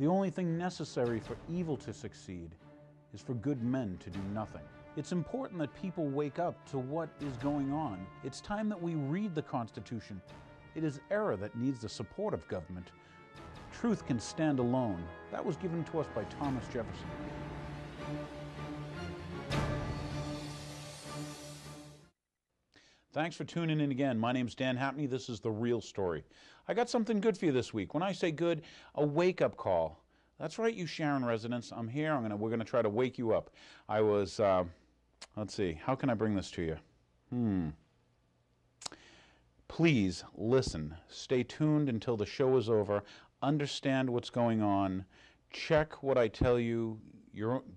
The only thing necessary for evil to succeed is for good men to do nothing. It's important that people wake up to what is going on. It's time that we read the Constitution. It is error that needs the support of government. Truth can stand alone. That was given to us by Thomas Jefferson. Thanks for tuning in again. My name's Dan Hapney. This is The Real Story. I got something good for you this week. When I say good, a wake-up call. That's right, you Sharon residents. I'm here. We're gonna try to wake you up. I was, let's see, how can I bring this to you? Please listen. Stay tuned until the show is over. Understand what's going on. Check what I tell you.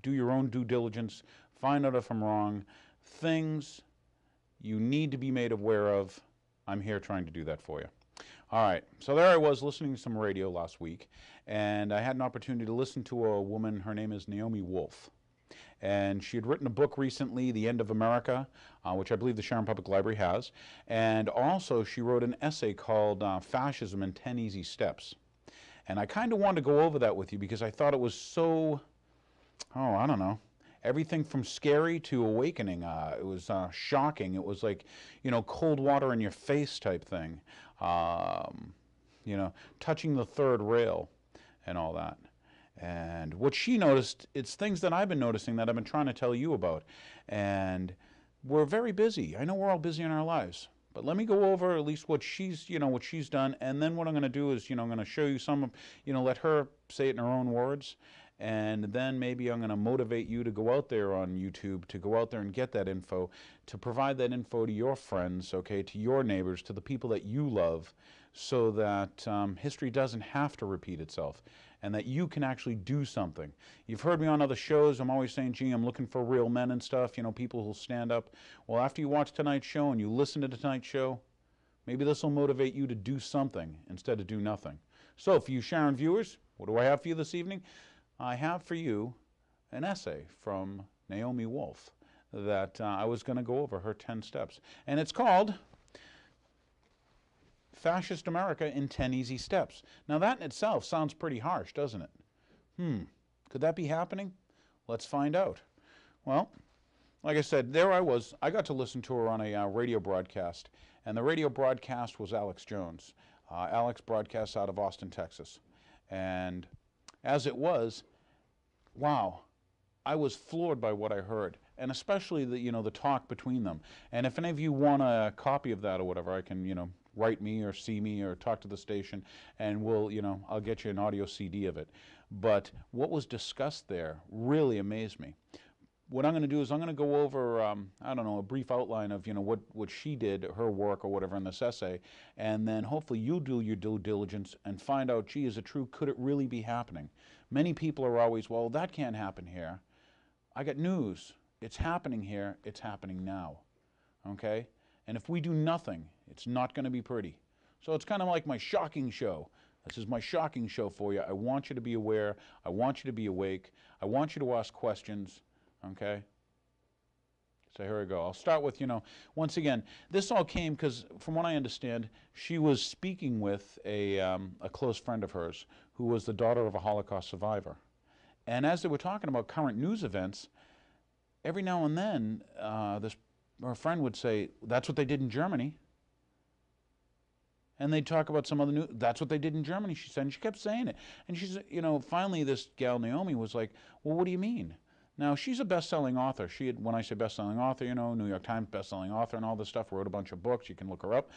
Do your own due diligence. Find out if I'm wrong. Things you need to be made aware of. I'm here trying to do that for you. All right, so there I was listening to some radio last week, and I had an opportunity to listen to a woman. Her name is Naomi Wolf, and she had written a book recently, The End of America, which I believe the Sharon Public Library has, and also she wrote an essay called Fascism in 10 Easy Steps. And I kind of wanted to go over that with you because I thought it was so, I don't know, everything from scary to awakening. It was shocking. It was like, cold water in your face type thing. Touching the third rail and all that. And what she noticed, it's things that I've been noticing that I've been trying to tell you about. And we're very busy. I know we're all busy in our lives. But let me go over at least what she's done. And then what I'm going to do is, I'm going to show you some, let her say it in her own words. And then maybe I'm going to motivate you to go out there on YouTube, to go out there and get that info, to provide that info to your friends, okay, to your neighbors, to the people that you love, so that history doesn't have to repeat itself and that you can actually do something. You've heard me on other shows. I'm always saying, gee, I'm looking for real men and stuff, people who'll stand up. Well, after you watch tonight's show and you listen to tonight's show, maybe this will motivate you to do something instead of do nothing. So for you Sharon viewers, what do I have for you this evening? I have for you an essay from Naomi Wolf that I was going to go over her 10 steps. And it's called Fascist America in 10 Easy Steps. Now that in itself sounds pretty harsh, doesn't it? Could that be happening? Let's find out. Well, like I said, there I was. I got to listen to her on a radio broadcast. And the radio broadcast was Alex Jones. Alex broadcasts out of Austin, Texas. And as it was, wow, I was floored by what I heard, and especially the talk between them. And if any of you want a copy of that or whatever, I can write me or see me or talk to the station, and we'll I'll get you an audio CD of it. But what was discussed there really amazed me. What I'm going to do is I'm going to go over, I don't know, a brief outline of, what she did, her work or whatever in this essay, and then hopefully you'll do your due diligence and find out, gee, is it true? Could it really be happening? Many people are always, well, that can't happen here. I got news. It's happening here. It's happening now. Okay? And if we do nothing, it's not going to be pretty. So it's kind of like my shocking show. This is my shocking show for you. I want you to be aware. I want you to be awake. I want you to ask questions. Okay? So here we go. I'll start with, once again, this all came because, from what I understand, she was speaking with a close friend of hers who was the daughter of a Holocaust survivor. And as they were talking about current news events, every now and then, her friend would say, that's what they did in Germany. And they'd talk about some other news. That's what they did in Germany, she said. And she kept saying it. And she's, finally this gal Naomi was like, well, what do you mean? Now, she's a best-selling author. She had, when I say best-selling author, New York Times best-selling author and all this stuff, wrote a bunch of books. You can look her up.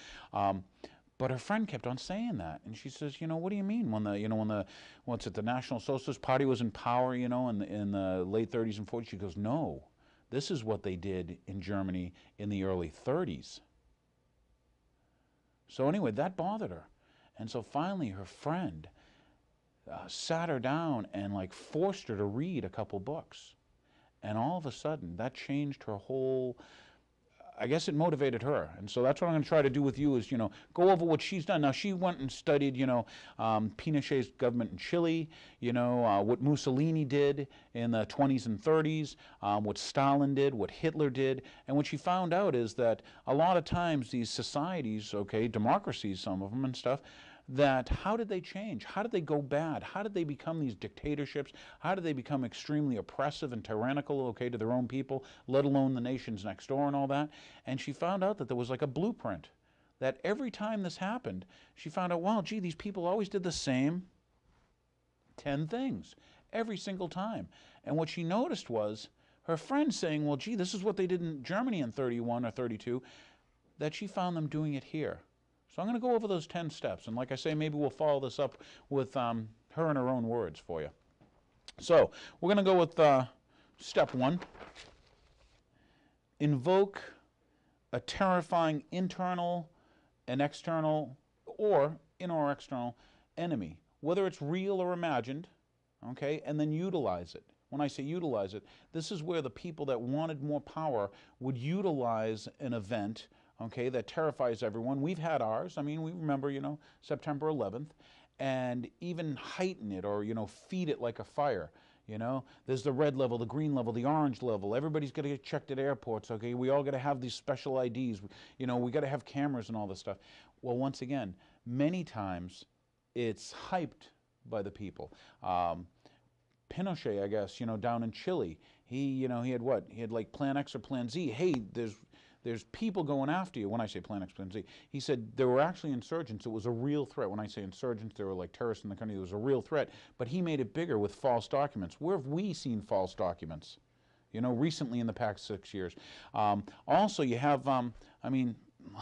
But her friend kept on saying that. And she says, what do you mean? When the National Socialist Party was in power, in the late 30s and 40s? She goes, no, this is what they did in Germany in the early 30s. So anyway, that bothered her. And so finally her friend sat her down and forced her to read a couple books. And all of a sudden, that changed her whole, I guess it motivated her. And so that's what I'm going to try to do with you is, go over what she's done. Now, she went and studied, Pinochet's government in Chile, what Mussolini did in the 20s and 30s, what Stalin did, what Hitler did. And what she found out is that a lot of times these societies, okay, democracies, some of them and stuff, that how did they change? How did they go bad? How did they become these dictatorships? How did they become extremely oppressive and tyrannical, okay, to their own people, let alone the nations next door and all that? And she found out that there was like a blueprint, that every time this happened, she found out, well, gee, these people always did the same 10 things every single time. And what she noticed was her friend saying, well, gee, this is what they did in Germany in 31 or 32, that she found them doing it here. So I'm going to go over those 10 steps. And like I say, maybe we'll follow this up with her in her own words for you. So we're going to go with step 1. Invoke a terrifying internal and external or inner or external enemy, whether it's real or imagined, okay, and then utilize it. When I say utilize it, this is where the people that wanted more power would utilize an event, okay, that terrifies everyone. We've had ours. I mean, we remember, you know, September 11th, and even heighten it or, you know, feed it like a fire. You know, there's the red level, the green level, the orange level. Everybody's got to get checked at airports, okay? We all got to have these special IDs. You know, we got to have cameras and all this stuff. Well, once again, many times it's hyped by the people. Pinochet, I guess, you know, down in Chile, he had what? He had like Plan X or Plan Z. Hey, there's people going after you. When I say Plan X, Plan Z, he said there were actually insurgents. It was a real threat. When I say insurgents, they were like terrorists in the country. It was a real threat. But he made it bigger with false documents. Where have we seen false documents? You know, recently in the past 6 years. Also, you have, I mean,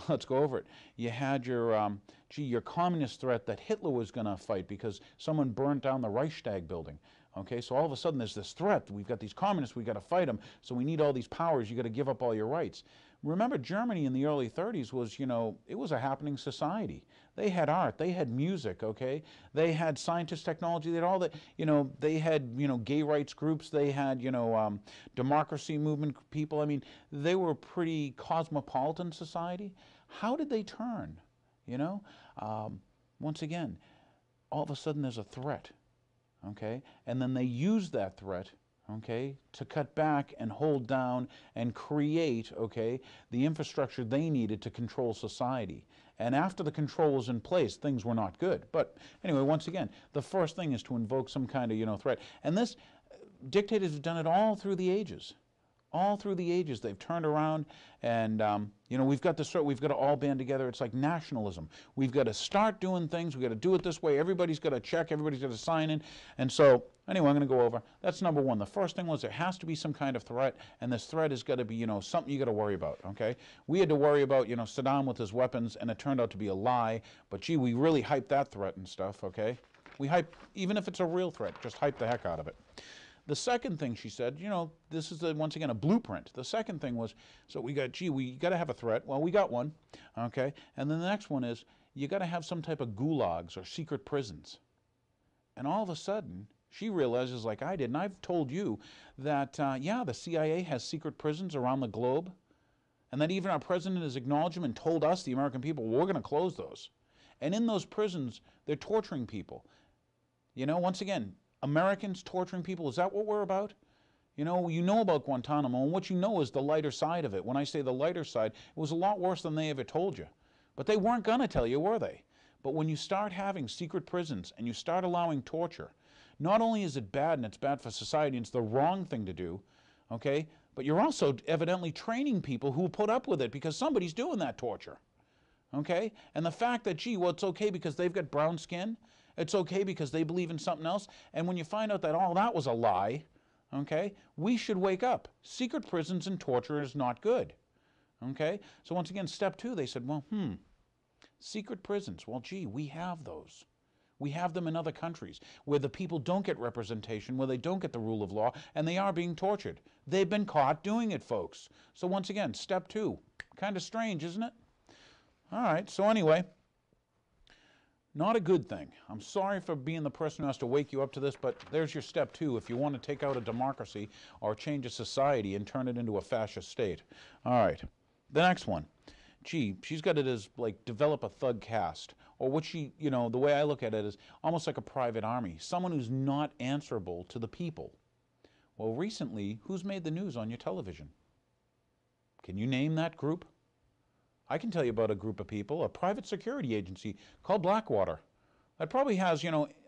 let's go over it. You had your, your communist threat that Hitler was going to fight because someone burnt down the Reichstag building. Okay, so all of a sudden there's this threat. We've got these communists, we've got to fight them, so we need all these powers, you've got to give up all your rights. Remember, Germany in the early 30s was, you know, it was a happening society. They had art, they had music, okay? They had scientist technology, they had all that, you know, they had, you know, gay rights groups, they had, you know, democracy movement people. I mean, they were a pretty cosmopolitan society. How did they turn, you know? Once again, all of a sudden there's a threat. Okay, and then they use that threat, okay, to cut back and hold down and create, okay, the infrastructure they needed to control society. And after the control was in place, things were not good. But anyway, once again, the first thing is to invoke some kind of, you know, threat. And this, dictators have done it all through the ages. All through the ages, they've turned around and, you know, we've got to all band together. It's like nationalism. We've got to start doing things. We've got to do it this way. Everybody's got to check. Everybody's got to sign in. And so, anyway, I'm going to go over. That's number 1. The first thing was there has to be some kind of threat, and this threat has got to be, you know, something you got to worry about, okay? We had to worry about, you know, Saddam with his weapons, and it turned out to be a lie. But, gee, we really hyped that threat and stuff, okay? We hype, even if it's a real threat, just hype the heck out of it. The second thing she said, you know, this is, once again, a blueprint. The second thing was, so we got, gee, we got to have a threat. Well, we got one, okay? And then the next one is, you got to have some type of gulags or secret prisons. And all of a sudden, she realizes, like I did, and I've told you, that, yeah, the CIA has secret prisons around the globe, and that even our president has acknowledged them and told us, the American people, well, we're going to close those. And in those prisons, they're torturing people. You know, once again, Americans torturing people, is that what we're about? You know about Guantanamo, and what you know is the lighter side of it. When I say the lighter side, it was a lot worse than they ever told you. But they weren't going to tell you, were they? But when you start having secret prisons and you start allowing torture, not only is it bad and it's bad for society and it's the wrong thing to do, okay, but you're also evidently training people who will put up with it because somebody's doing that torture, okay? And the fact that, gee, well, it's okay because they've got brown skin, it's okay because they believe in something else. And when you find out that all that was a lie, okay, we should wake up. Secret prisons and torture is not good. Okay? So once again, step 2, they said, well, secret prisons. Well, gee, we have those. We have them in other countries where the people don't get representation, where they don't get the rule of law, and they are being tortured. They've been caught doing it, folks. So once again, step 2. Kind of strange, isn't it? All right, so anyway, not a good thing. I'm sorry for being the person who has to wake you up to this, but there's your step 2 if you want to take out a democracy or change a society and turn it into a fascist state. All right. The next one. Gee, she's got it as like develop a thug caste, or what she, you know, the way I look at it is almost like a private army, someone who's not answerable to the people. Well, recently, who's made the news on your television? Can you name that group? I can tell you about a group of people, a private security agency called Blackwater. It probably has,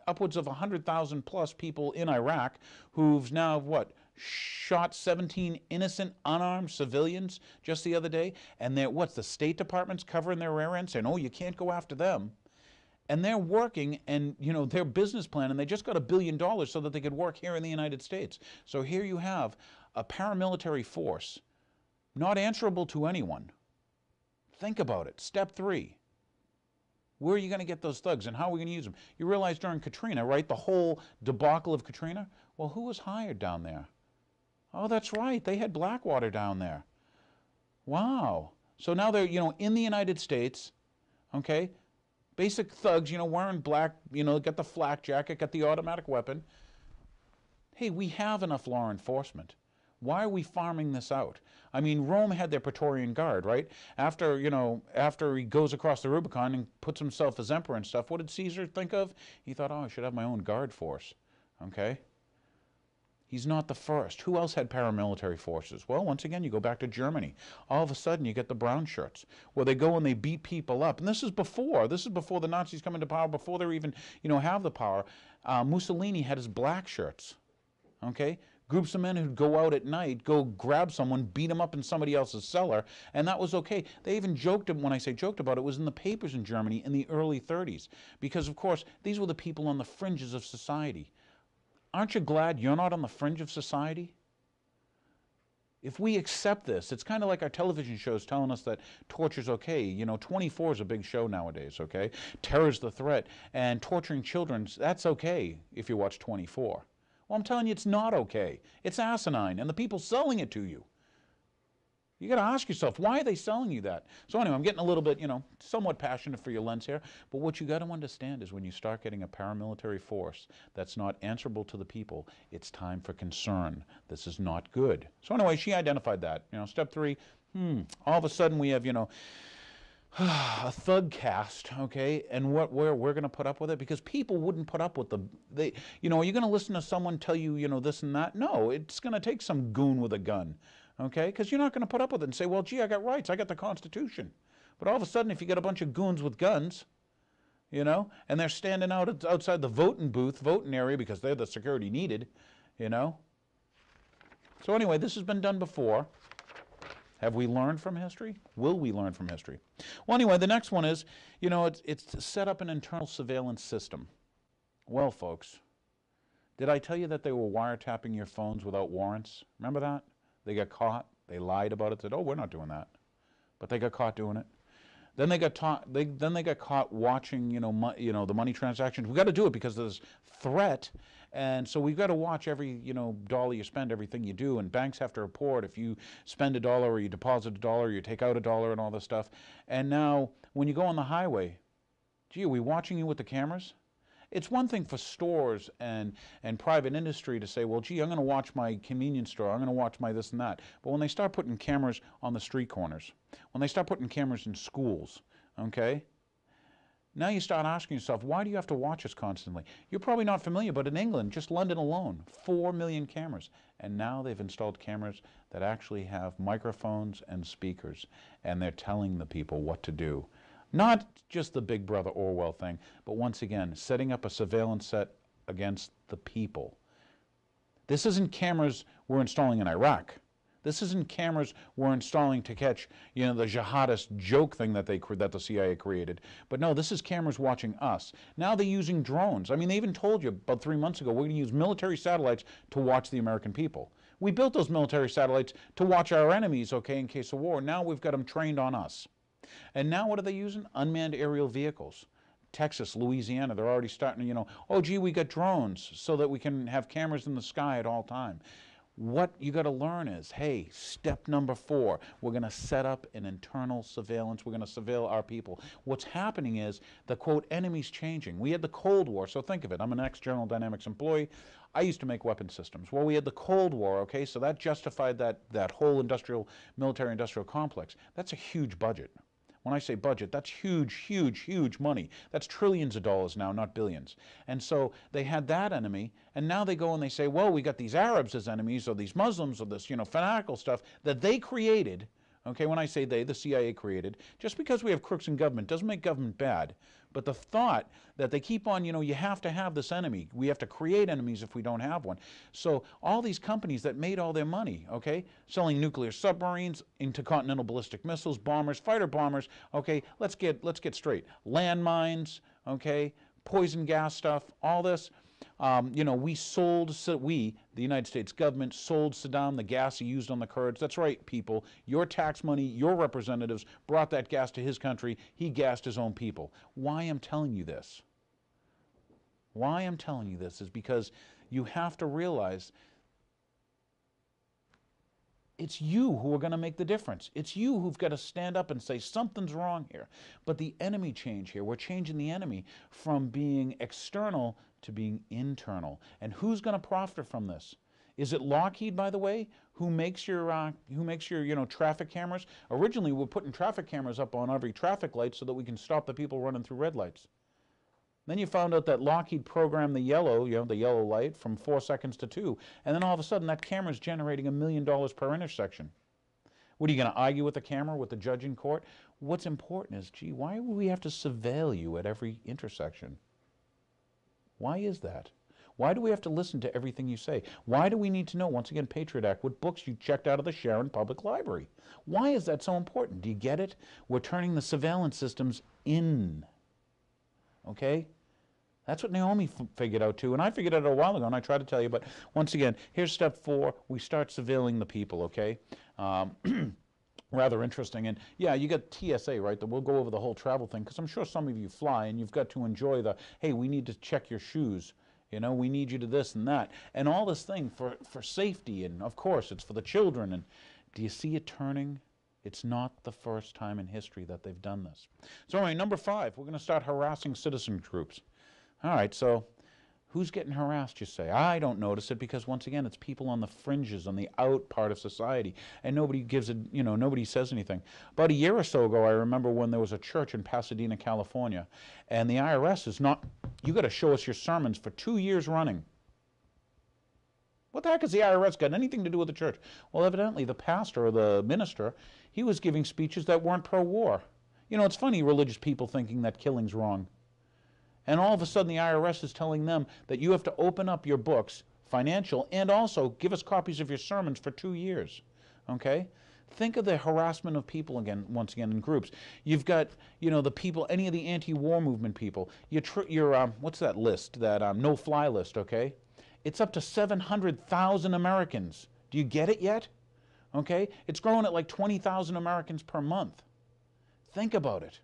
upwards of 100,000 plus people in Iraq who've now, what, shot 17 innocent, unarmed civilians just the other day. And what's the State Department's covering their rear end saying, oh, you can't go after them. And they're working and, their business plan, and they just got $1 billion so that they could work here in the United States. So here you have a paramilitary force, not answerable to anyone. Think about it. Step 3. Where are you going to get those thugs and how are we going to use them? You realize during Katrina, right, the whole debacle of Katrina? Well, who was hired down there? Oh, that's right. They had Blackwater down there. Wow. So now they're, in the United States, okay, basic thugs, wearing black, got the flak jacket, got the automatic weapon. Hey, we have enough law enforcement. Why are we farming this out? I mean, Rome had their Praetorian Guard, right? After he goes across the Rubicon and puts himself as emperor and stuff, what did Caesar think of? He thought, oh, I should have my own guard force, okay? He's not the first. Who else had paramilitary forces? Well, once again, you go back to Germany. All of a sudden, you get the brown shirts, where they go and they beat people up. And this is before the Nazis come into power, before they even, have the power. Mussolini had his black shirts, okay? Groups of men who'd go out at night, go grab someone, beat them up in somebody else's cellar, and that was okay. They even joked, when I say joked about it, was in the papers in Germany in the early 30s. Because, of course, these were the people on the fringes of society. Aren't you glad you're not on the fringe of society? If we accept this, it's kind of like our television shows telling us that torture's okay. 24 is a big show nowadays, okay? Terror's the threat, and torturing children, that's okay if you watch 24. Well, I'm telling you, it's not okay. It's asinine, and the people selling it to you. You got to ask yourself, why are they selling you that? So anyway, I'm getting a little bit, somewhat passionate for your lens here, but what you got to understand is when you start getting a paramilitary force that's not answerable to the people, it's time for concern. This is not good. So anyway, she identified that. Step 3, all of a sudden we have, a thug cast, okay, and we're going to put up with it because people wouldn't put up with are you going to listen to someone tell you, this and that? No, it's going to take some goon with a gun, okay, because you're not going to put up with it and say, well, gee, I got rights, I got the Constitution. But all of a sudden, if you get a bunch of goons with guns, and they're standing outside the voting area because they're the security needed, So anyway, this has been done before. Have we learned from history? Will we learn from history? Well, anyway, the next one is, it's to set up an internal surveillance system. Well, folks, did I tell you that they were wiretapping your phones without warrants? Remember that? They got caught. They lied about it. Said, "Oh, we're not doing that," but they got caught doing it. Then they got caught watching, the money transactions. We got to do it because there's threat, and so we've got to watch every, dollar you spend, everything you do, and banks have to report if you spend $1 or you deposit $1 or you take out $1 and all this stuff. And now, when you go on the highway, gee, are we watching you with the cameras? It's one thing for stores and private industry to say, well, gee, I'm going to watch my convenience store, I'm going to watch my this and that. But when they start putting cameras on the street corners, when they start putting cameras in schools, okay, now you start asking yourself, why do you have to watch us constantly? You're probably not familiar, but in England, just London alone, 4 million cameras. And now they've installed cameras that actually have microphones and speakers, and they're telling the people what to do. Not just the Big Brother Orwell thing, but once again, setting up a surveillance set against the people. This isn't cameras we're installing in Iraq. This isn't cameras we're installing to catch, the jihadist joke thing that the CIA created. But no, this is cameras watching us. Now they're using drones. I mean, they even told you about 3 months ago, we're going to use military satellites to watch the American people. We built those military satellites to watch our enemies, okay, in case of war. Now we've got them trained on us. And now what are they using? Unmanned aerial vehicles. Texas, Louisiana, they're already starting to, oh, gee, we got drones so that we can have cameras in the sky at all time. What you got to learn is, hey, step number 4, we're going to set up an internal surveillance. We're going to surveil our people. What's happening is the, quote, enemy's changing. We had the Cold War, so think of it. I'm an ex-General Dynamics employee. I used to make weapon systems. Well, we had the Cold War, okay, so that justified that whole military-industrial complex. That's a huge budget. When I say budget, that's huge, huge, huge money. That's trillions of dollars now, not billions. And so they had that enemy, and now they go and they say, well, we got these Arabs as enemies, or these Muslims, or this, fanatical stuff that they created, Okay, when I say they, the CIA created. Just because we have crooks in government doesn't make government bad. But the thought that they keep on, you have to have this enemy. We have to create enemies if we don't have one. So all these companies that made all their money, okay, selling nuclear submarines, intercontinental ballistic missiles, bombers, fighter bombers, okay, let's get straight. Landmines, okay, poison gas stuff, all this. The United States government sold Saddam the gas he used on the Kurds. That's right, people. Your tax money, your representatives brought that gas to his country. He gassed his own people. Why I'm telling you this? Why I'm telling you this is because you have to realize it's you who are going to make the difference. It's you who've got to stand up and say something's wrong here. But the enemy change here, we're changing the enemy from being external to being internal. And who's going to profit from this? Is it Lockheed, by the way, who makes your traffic cameras? Originally, we're putting traffic cameras up on every traffic light so that we can stop the people running through red lights. Then you found out that Lockheed programmed the yellow light from 4 seconds to 2, and then all of a sudden that camera's generating $1 million per intersection. What are you going to argue with the camera, with the judge in court? What's important is, gee, why would we have to surveil you at every intersection? Why is that? Why do we have to listen to everything you say? Why do we need to know, once again, Patriot Act, what books you checked out of the Sharon Public Library? Why is that so important? Do you get it? We're turning the surveillance systems in. Okay? That's what Naomi figured out too, and I figured it out a while ago, and I tried to tell you, but once again, here's step 4. We start surveilling the people, okay? Rather interesting, and yeah, you got TSA, right? That we'll go over the whole travel thing, because I'm sure some of you fly, and you've got to enjoy the, hey, we need to check your shoes, we need you to this and that, and all this thing for safety, and of course, it's for the children, and do you see it turning? It's not the first time in history that they've done this. So anyway, number 5, we're going to start harassing citizen groups. All right, so who's getting harassed, you say? I don't notice it because, once again, it's people on the fringes, on the out part of society, and nobody gives it, nobody says anything. About a year or so ago, I remember when there was a church in Pasadena, California, and the IRS is not, you got to show us your sermons for 2 years running. What the heck has the IRS got anything to do with the church? Well, evidently, the pastor or the minister, he was giving speeches that weren't pro-war. It's funny, religious people thinking that killing's wrong. And all of a sudden, the IRS is telling them that you have to open up your books, financial, and also give us copies of your sermons for 2 years. Okay? Think of the harassment of people again, once again, in groups. You've got, the people, any of the anti-war movement people. What's that list? That no-fly list, okay? It's up to 700,000 Americans. Do you get it yet? Okay? It's growing at like 20,000 Americans per month. Think about it.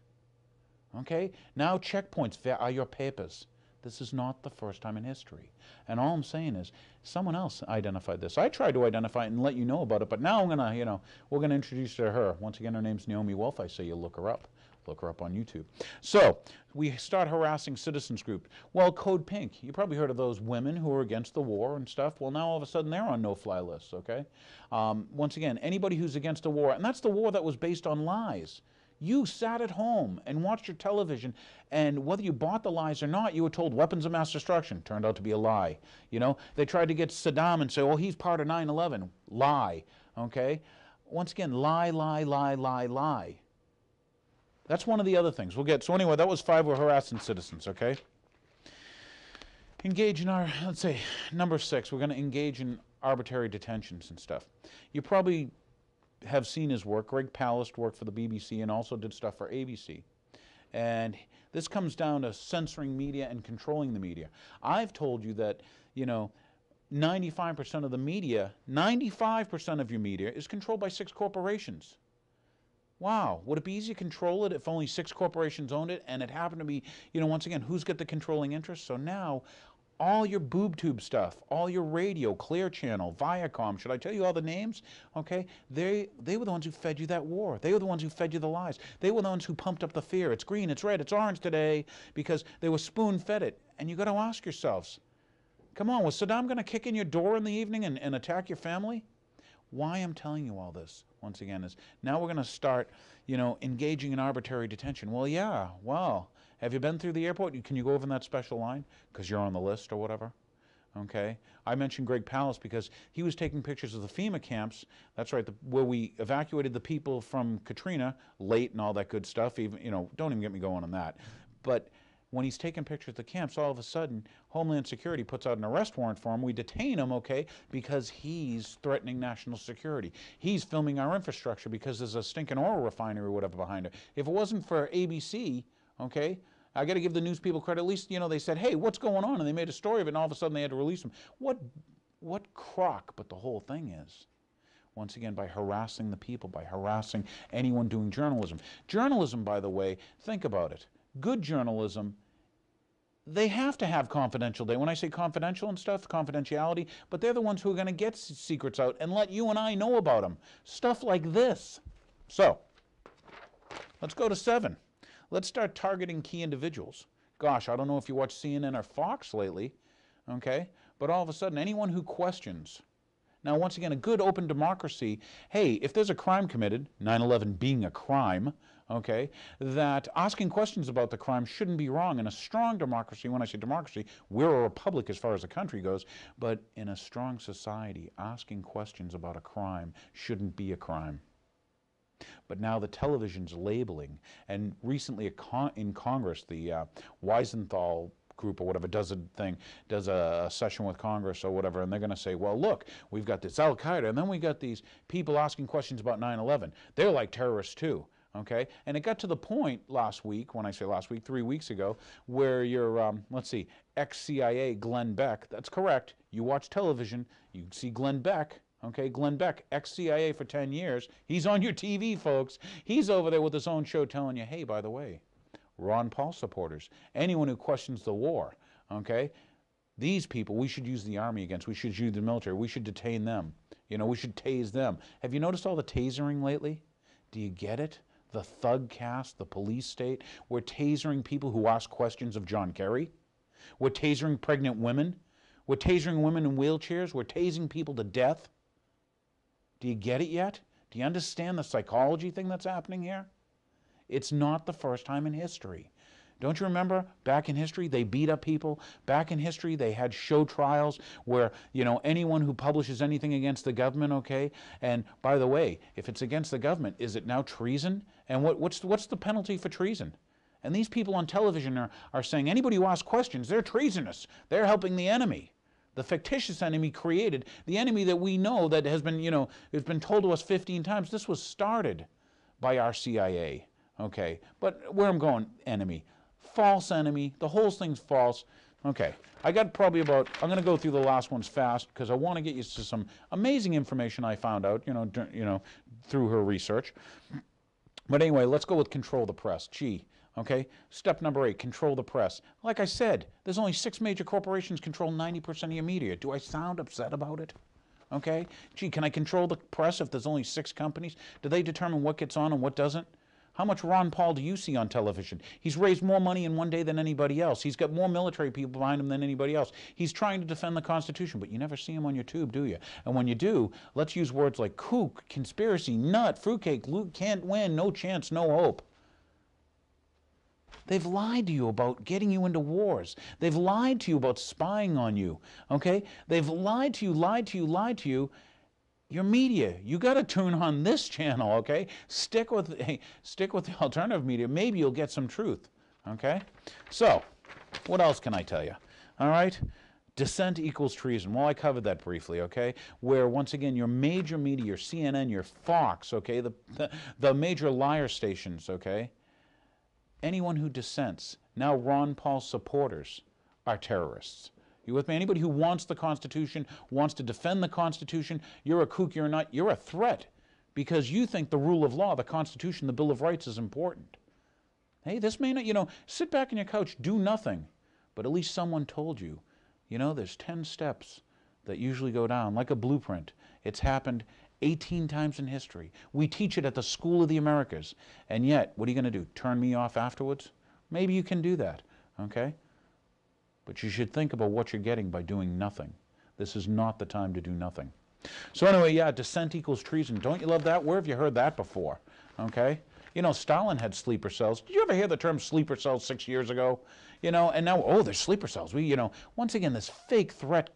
Okay? Now checkpoints are your papers. This is not the first time in history. And all I'm saying is, someone else identified this. I tried to identify it and let you know about it, but now I'm going to, we're going to introduce you to her. Once again, her name's Naomi Wolf. I say you look her up. Look her up on YouTube. So, we start harassing citizens group. Well, Code Pink. You probably heard of those women who are against the war and stuff. Well, now all of a sudden they're on no-fly lists, okay? Once again, anybody who's against the war, and that's the war that was based on lies. You sat at home and watched your television, and whether you bought the lies or not, you were told weapons of mass destruction. Turned out to be a lie. They tried to get Saddam and say, oh, he's part of 9/11. Lie, okay? Once again, lie, lie, lie, lie, lie. That's one of the other things. So anyway, that was 5, we're harassing citizens, okay? Engage in let's say, number 6, we're going to engage in arbitrary detentions and stuff. You probably have seen his work. Greg Palast worked for the BBC and also did stuff for ABC. And this comes down to censoring media and controlling the media. I've told you that, 95% of the media, 95% of your media is controlled by 6 corporations. Wow, would it be easy to control it if only 6 corporations owned it and it happened to be, once again, who's got the controlling interest? So now, all your boob tube stuff, all your radio, Clear Channel, Viacom, should I tell you all the names? Okay, they were the ones who fed you that war. They were the ones who fed you the lies. They were the ones who pumped up the fear. It's green, it's red, it's orange today, because they were spoon-fed it. And you got to ask yourselves, come on, was Saddam going to kick in your door in the evening and attack your family? Why I'm telling you all this, once again, is now we're going to start, engaging in arbitrary detention. Well, yeah, well, have you been through the airport? Can you go over in that special line? Because you're on the list or whatever. okay? I mentioned Greg Palast because he was taking pictures of the FEMA camps, that's right, where we evacuated the people from Katrina, late and all that good stuff, even, you know, don't even get me going on that. But when he's taking pictures of the camps, all of a sudden, Homeland Security puts out an arrest warrant for him. We detain him, okay, because he's threatening national security. He's filming our infrastructure because there's a stinking oil refinery or whatever behind it. If it wasn't for ABC, okay, I got to give the news people credit. At least, you know, they said, hey, what's going on? And they made a story of it, and all of a sudden they had to release him. What crock, but the whole thing is, once again, by harassing the people, by harassing anyone doing journalism. Journalism, by the way, think about it. Good journalism, they have to have confidential data. When I say confidential and stuff, confidentiality, but they're the ones who are going to get secrets out and let you and I know about them. Stuff like this. So, let's go to 7. Let's start targeting key individuals. Gosh, I don't know if you watch CNN or Fox lately, okay? But all of a sudden, anyone who questions. Now, once again, a good open democracy, hey, if there's a crime committed, 9/11 being a crime, okay, that asking questions about the crime shouldn't be wrong. In a strong democracy, when I say democracy, we're a republic as far as the country goes, but in a strong society, asking questions about a crime shouldn't be a crime. But now the television's labeling, and recently in Congress, the Weisenthal group or whatever does a session with Congress or whatever, and they're going to say, well, look, we've got this Al-Qaeda, and then we got these people asking questions about 9/11. They're like terrorists too. Okay, and it got to the point last week, when I say last week, 3 weeks ago, where your, let's see, ex-CIA Glenn Beck, that's correct, you watch television, you see Glenn Beck, okay, Glenn Beck, ex-CIA for 10 years, he's on your TV, folks. He's over there with his own show telling you, hey, by the way, Ron Paul supporters, anyone who questions the war, okay, these people we should use the army against, we should use the military, we should detain them, you know, we should tase them. Have you noticed all the tasering lately? Do you get it? The thug caste, the police state. We're tasering people who ask questions of John Kerry. We're tasering pregnant women. We're tasering women in wheelchairs. We're tasing people to death. Do you get it yet? Do you understand the psychology thing that's happening here? It's not the first time in history. Don't you remember back in history they beat up people? Back in history they had show trials where, you know, anyone who publishes anything against the government, okay? And by the way, if it's against the government, is it now treason? And what's the penalty for treason? And these people on television are saying anybody who asks questions, they're treasonous. They're helping the enemy. The fictitious enemy created, the enemy that we know that has been, you know, it's been told to us 15 times. This was started by our CIA, okay? But where I'm going, enemy. False enemy. The whole thing's false. Okay, I got probably about, I'm going to go through the last ones fast because I want to get you to some amazing information I found out, you know, through her research. But anyway, let's go with control the press. Gee, okay, step number 8, control the press. Like I said, there's only 6 major corporations control 90% of your media. Do I sound upset about it? Okay, gee, can I control the press if there's only 6 companies? Do they determine what gets on and what doesn't? How much Ron Paul do you see on television? He's raised more money in one day than anybody else. He's got more military people behind him than anybody else. He's trying to defend the Constitution, but you never see him on your tube, do you? And when you do, let's use words like kook, conspiracy, nut, fruitcake, Luke can't win, no chance, no hope. They've lied to you about getting you into wars. They've lied to you about spying on you, okay? They've lied to you. Your media, you got to tune on this channel, okay? Stick with the alternative media. Maybe you'll get some truth, okay? So, what else can I tell you? All right? Dissent equals treason. Well, I covered that briefly, okay? Where, once again, your major media, your CNN, your Fox, okay? The major liar stations, okay? Anyone who dissents, now Ron Paul supporters, are terrorists. You with me? Anybody who wants the Constitution, wants to defend the Constitution, you're a kook, you're not, you're a threat because you think the rule of law, the Constitution, the Bill of Rights is important. Hey, this may not, you know, sit back on your couch, do nothing, but at least someone told you, you know, there's 10 steps that usually go down, like a blueprint. It's happened 18 times in history. We teach it at the School of the Americas, and yet, what are you going to do, turn me off afterwards? Maybe you can do that, okay? But you should think about what you're getting by doing nothing. This is not the time to do nothing. So anyway, yeah, dissent equals treason. Don't you love that? Where have you heard that before? Okay? You know, Stalin had sleeper cells. Did you ever hear the term sleeper cells 6 years ago? You know, and now, oh, there's sleeper cells. We, you know, once again, this fake threat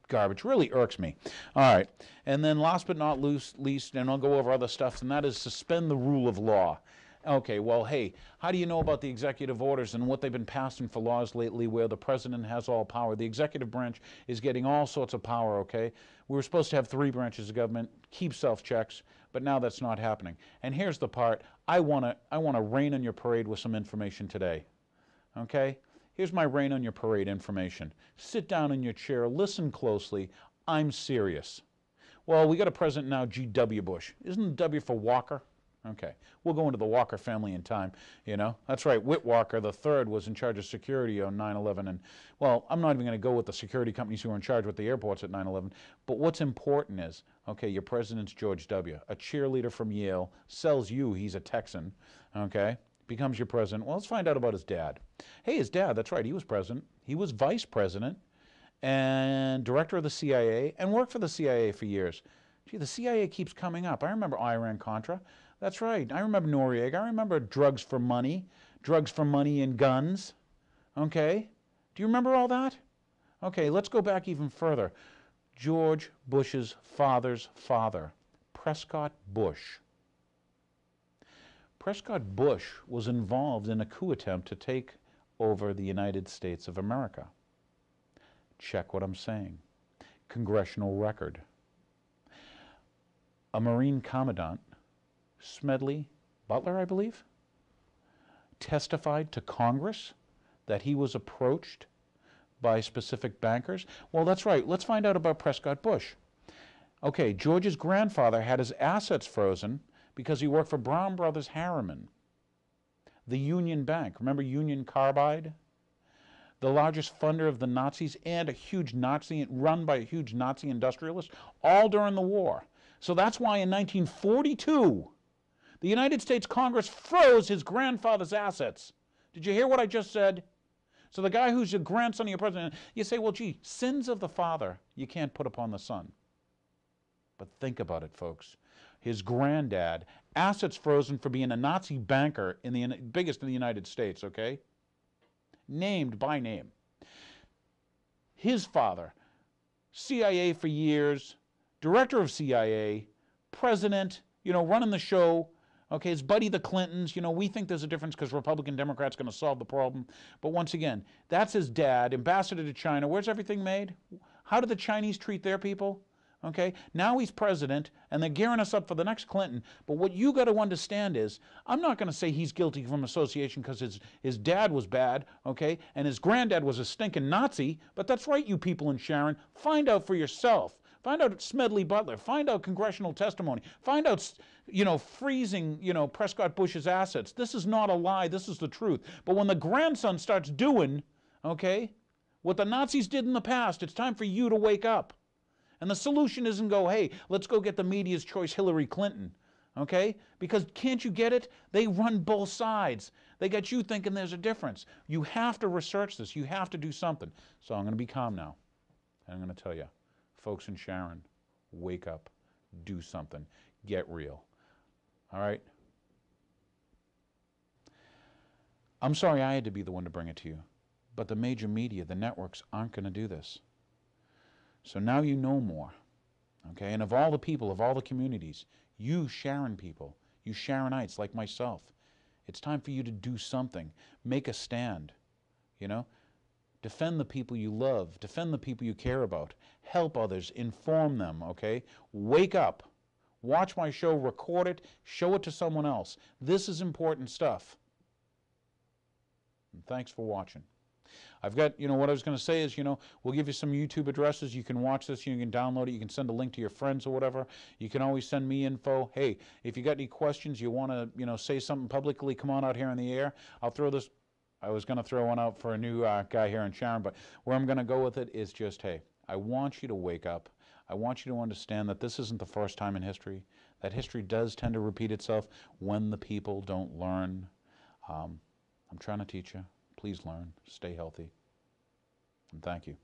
garbage. Really irks me. All right. And then last but not least, and I'll go over other stuff, and that is suspend the rule of law. Okay, well, hey, how do you know about the executive orders and what they've been passing for laws lately where the president has all power? The executive branch is getting all sorts of power, okay? We were supposed to have 3 branches of government, keep self-checks, but now that's not happening. And here's the part, I want to rain on your parade with some information today, okay? Here's my rain on your parade information. Sit down in your chair, listen closely, I'm serious. Well, we got a president now, G.W. Bush. Isn't the W for Walker? Okay, we'll go into the Walker family in time, you know. That's right, Whit Walker III was in charge of security on 9/11. And, well, I'm not even going to go with the security companies who were in charge with the airports at 9/11. But what's important is, okay, your president's George W., a cheerleader from Yale, sells you he's a Texan, okay, becomes your president. Well, let's find out about his dad. Hey, his dad, that's right, he was president. He was vice president and director of the CIA and worked for the CIA for years. Gee, the CIA keeps coming up. I remember Iran-Contra. That's right. I remember Noriega. I remember drugs for money and guns. Okay? Do you remember all that? Okay, let's go back even further. George Bush's father's father, Prescott Bush. Prescott Bush was involved in a coup attempt to take over the United States of America. Check what I'm saying. Congressional record. A Marine Commandant, Smedley Butler, I believe, testified to Congress that he was approached by specific bankers. Well, that's right. Let's find out about Prescott Bush. Okay, George's grandfather had his assets frozen because he worked for Brown Brothers Harriman, the Union Bank. Remember Union Carbide? The largest funder of the Nazis and a huge Nazi, run by a huge Nazi industrialist, all during the war. So that's why in 1942, the United States Congress froze his grandfather's assets. Did you hear what I just said? So the guy who's your grandson of your president, you say, well, gee, sins of the father you can't put upon the son. But think about it, folks. His granddad, assets frozen for being a Nazi banker in the biggest in the United States, okay? Named by name. His father, CIA for years, director of CIA, president, you know, running the show. Okay, his buddy the Clintons, you know, we think there's a difference because Republican Democrats going to solve the problem. But once again, that's his dad, ambassador to China. Where's everything made? How do the Chinese treat their people? Okay, now he's president, and they're gearing us up for the next Clinton. But what you got to understand is, I'm not going to say he's guilty from association because his dad was bad, okay, and his granddad was a stinking Nazi. But that's right, you people in Sharon. Find out for yourself. Find out Smedley Butler. Find out congressional testimony. Find out, you know, freezing, you know, Prescott Bush's assets. This is not a lie. This is the truth. But when the grandson starts doing, okay, what the Nazis did in the past, it's time for you to wake up. And the solution isn't go, hey, let's go get the media's choice Hillary Clinton, okay? Because can't you get it? They run both sides. They got you thinking there's a difference. You have to research this. You have to do something. So I'm going to be calm now. And I'm going to tell you. Folks in Sharon, wake up, do something, get real. All right? I'm sorry I had to be the one to bring it to you, but the major media, the networks, aren't going to do this. So now you know more, okay? And of all the people, of all the communities, you Sharon people, you Sharonites like myself, it's time for you to do something. Make a stand, you know? Defend the people you love. Defend the people you care about. Help others. Inform them, okay? Wake up. Watch my show. Record it. Show it to someone else. This is important stuff. And thanks for watching. I've got, you know, what I was going to say is, you know, we'll give you some YouTube addresses. You can watch this. You can download it. You can send a link to your friends or whatever. You can always send me info. Hey, if you got any questions, you want to, you know, say something publicly, come on out here in the air. I'll throw this. I was going to throw one out for a new guy here in Sharon, but where I'm going to go with it is just, hey, I want you to wake up. I want you to understand that this isn't the first time in history, that history does tend to repeat itself when the people don't learn. I'm trying to teach you. Please learn. Stay healthy. And thank you.